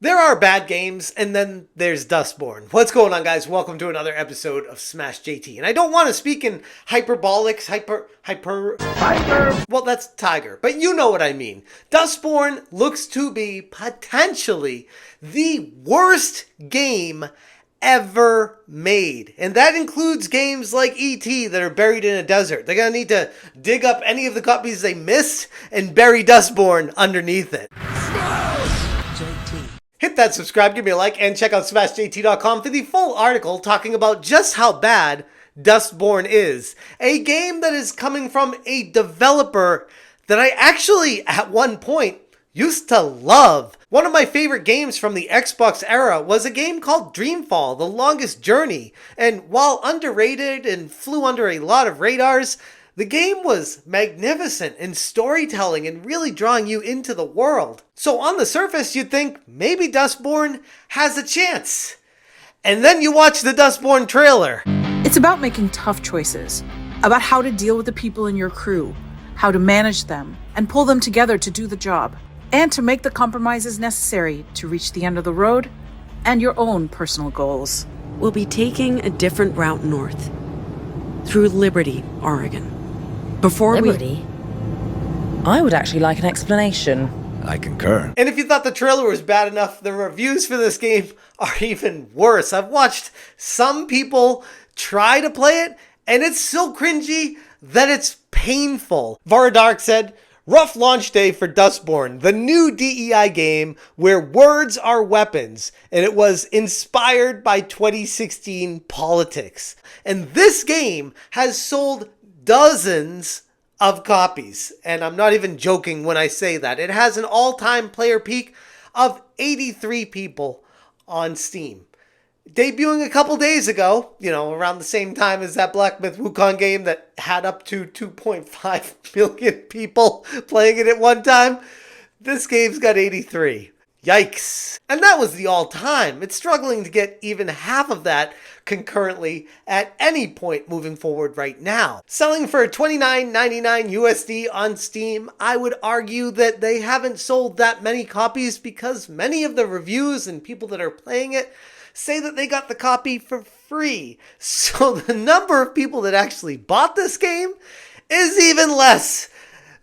There are bad games, and then there's Dustborn. What's going on, guys? Welcome to another episode of Smash JT. And I don't want to speak in hyperbolics, well, that's Tiger, but you know what I mean. Dustborn looks to be potentially the worst game ever made. And that includes games like E.T. that are buried in a desert. They're going to need to dig up any of the copies they missed and bury Dustborn underneath it. Hit that subscribe, give me a like, and check out smashjt.com for the full article talking about just how bad Dustborn is. A game that is coming from a developer that I actually, at one point, used to love. One of my favorite games from the Xbox era was a game called Dreamfall: The Longest Journey. And while underrated and flew under a lot of radars, the game was magnificent in storytelling and really drawing you into the world. So on the surface, you'd think maybe Dustborn has a chance. And then you watch the Dustborn trailer. It's about making tough choices, about how to deal with the people in your crew, how to manage them, and pull them together to do the job, and to make the compromises necessary to reach the end of the road and your own personal goals. We'll be taking a different route north, through Liberty, Oregon. Liberty? I would actually like an explanation. I concur. And if you thought the trailer was bad enough, the reviews for this game are even worse. I've watched some people try to play it, and it's so cringy that it's painful. Varadark said, "Rough launch day for Dustborn, the new DEI game where words are weapons, and it was inspired by 2016 politics. And this game has sold dozens of copies, and I'm not even joking when I say that. It has an all-time player peak of 83 people on Steam. Debuting a couple days ago, around the same time as that Black Myth Wukong game that had up to 2.5 million people playing it at one time, this game's got 83. Yikes. And that was the all-time. It's struggling to get even half of that concurrently at any point moving forward right now. Selling for $29.99 USD on Steam, I would argue that they haven't sold that many copies because many of the reviews and people that are playing it say that they got the copy for free. So the number of people that actually bought this game is even less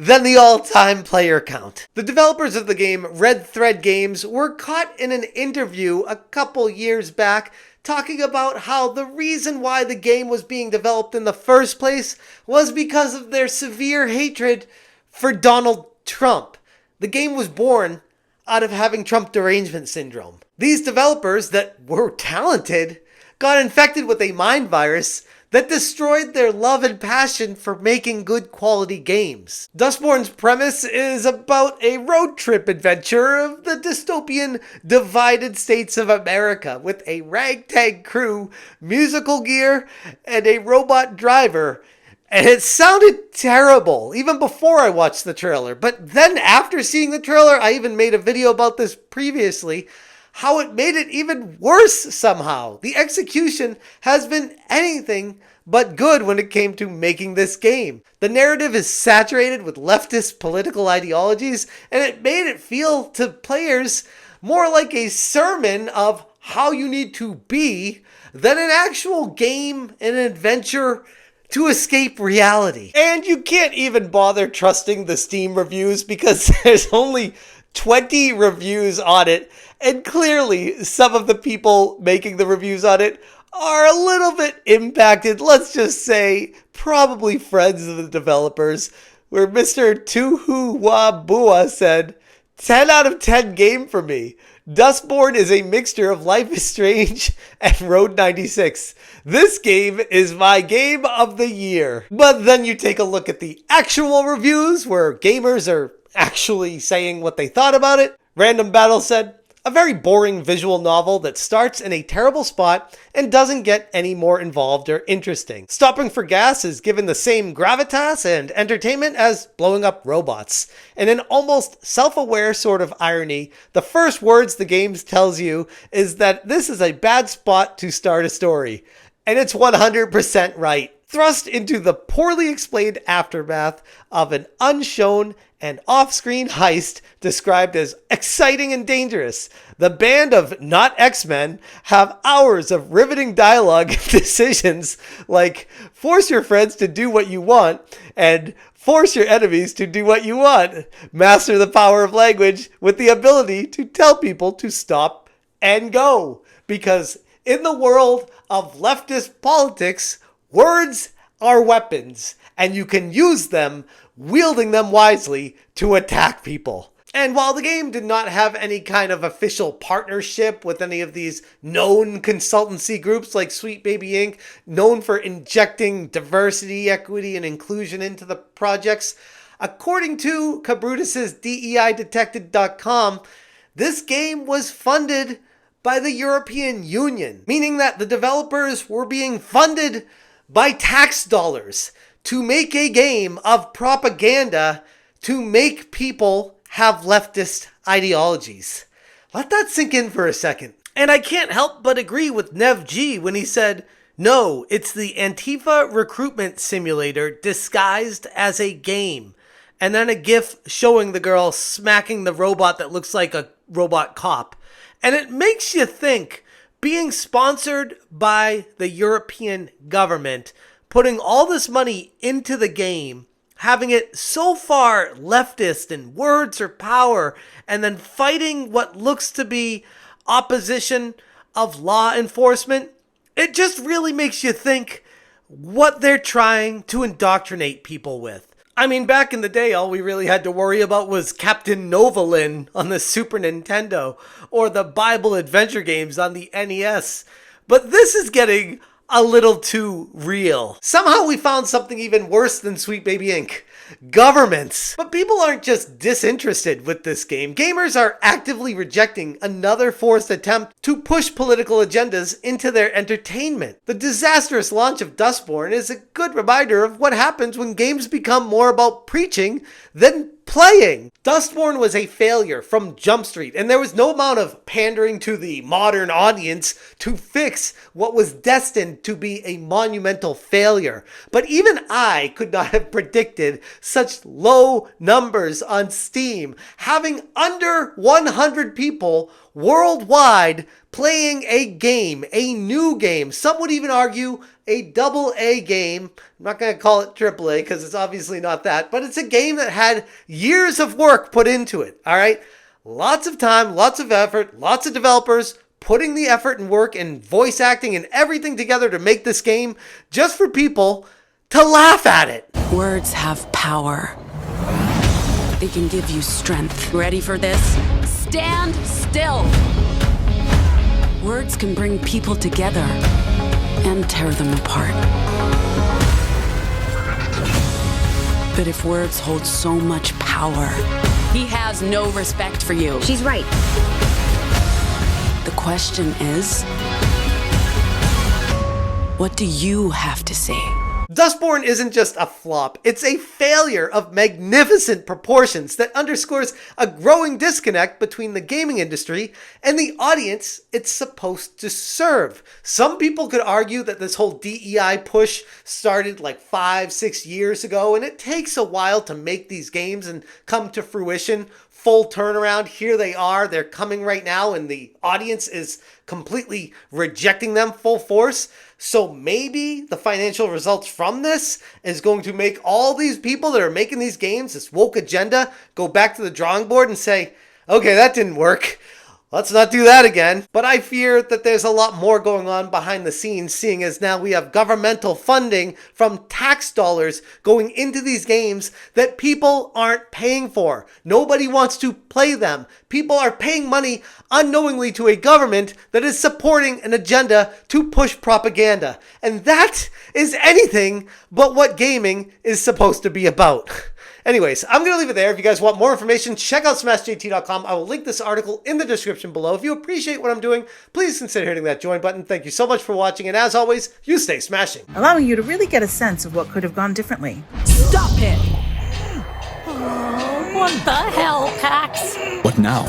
than the all-time player count. The developers of the game, Red Thread Games, were caught in an interview a couple years back talking about how the reason why the game was being developed in the first place was because of their severe hatred for Donald Trump. The game was born out of having Trump derangement syndrome. These developers that were talented got infected with a mind virus that destroyed their love and passion for making good quality games. Dustborn's premise is about a road trip adventure of the dystopian divided states of America with a ragtag crew, musical gear, and a robot driver. And it sounded terrible, even before I watched the trailer. But then after seeing the trailer, I even made a video about this previously, how it made it even worse somehow. The execution has been anything but good when it came to making this game. The narrative is saturated with leftist political ideologies, and it made it feel to players more like a sermon of how you need to be than an actual game and adventure to escape reality. And you can't even bother trusting the Steam reviews because there's only 20 reviews on it, and clearly some of the people making the reviews on it are a little bit impacted, let's just say probably friends of the developers, where Mr. Tuhuwabua said, 10 out of 10 game for me. Dustborn is a mixture of Life is Strange and Road 96. This game is my game of the year. But then you take a look at the actual reviews where gamers are actually saying what they thought about it. Random Battle said, a very boring visual novel that starts in a terrible spot and doesn't get any more involved or interesting. Stopping for gas is given the same gravitas and entertainment as blowing up robots. And in almost self-aware sort of irony, the first words the game tells you is that this is a bad spot to start a story. And it's 100% right. Thrust into the poorly explained aftermath of an unshown an off-screen heist described as exciting and dangerous. The band of not X-Men have hours of riveting dialogue and decisions like force your friends to do what you want and force your enemies to do what you want. Master the power of language with the ability to tell people to stop and go. Because in the world of leftist politics, words are weapons, and you can use them, wielding them wisely, to attack people. And while the game did not have any kind of official partnership with any of these known consultancy groups like Sweet Baby Inc., known for injecting diversity, equity, and inclusion into the projects, according to Cabrutus's DEIdetected.com, this game was funded by the European Union, meaning that the developers were being funded by tax dollars to make a game of propaganda to make people have leftist ideologies. Let that sink in for a second. And I can't help but agree with Nev G when he said, no, it's the Antifa recruitment simulator disguised as a game. And then a GIF showing the girl smacking the robot that looks like a robot cop. And it makes you think, being sponsored by the European government, putting all this money into the game, having it so far leftist in words or power, and then fighting what looks to be opposition of law enforcement, it just really makes you think what they're trying to indoctrinate people with. I mean, back in the day, all we really had to worry about was Captain Novolin on the Super Nintendo, or the Bible adventure games on the NES. But this is getting a little too real. Somehow we found something even worse than Sweet Baby Inc. Governments. But people aren't just disinterested with this game. Gamers are actively rejecting another forced attempt to push political agendas into their entertainment. The disastrous launch of Dustborn is a good reminder of what happens when games become more about preaching than playing. Dustborn was a failure from Jump Street, and there was no amount of pandering to the modern audience to fix what was destined to be a monumental failure. But even I could not have predicted such low numbers on Steam, having under 100 people worldwide playing a game, a new game. Some would even argue a double A game. I'm not going to call it triple A because it's obviously not that, but it's a game that had years of work put into it. All right. Lots of time, lots of effort, lots of developers putting the effort and work and voice acting and everything together to make this game just for people to laugh at it. Words have power. They can give you strength. Ready for this? Stand still. Words can bring people together and tear them apart. But if words hold so much power, he has no respect for you. She's right. The question is, what do you have to say? Dustborn isn't just a flop, it's a failure of magnificent proportions that underscores a growing disconnect between the gaming industry and the audience it's supposed to serve. Some people could argue that this whole DEI push started like 5-6 years ago, and it takes a while to make these games and come to fruition. Full turnaround, here they are, they're coming right now, and the audience is completely rejecting them full force. So maybe the financial results from this is going to make all these people that are making these games, this woke agenda, go back to the drawing board and say, okay, that didn't work. Let's not do that again. But I fear that there's a lot more going on behind the scenes, seeing as now we have governmental funding from tax dollars going into these games that people aren't paying for. Nobody wants to play them. People are paying money unknowingly to a government that is supporting an agenda to push propaganda. And that is anything but what gaming is supposed to be about. Anyways, I'm going to leave it there. If you guys want more information, check out smashjt.com. I will link this article in the description below. If you appreciate what I'm doing, please consider hitting that join button. Thank you so much for watching, and as always, you stay smashing. allowing you to really get a sense of what could have gone differently. Stop it! Oh, what the hell, Pax? What now?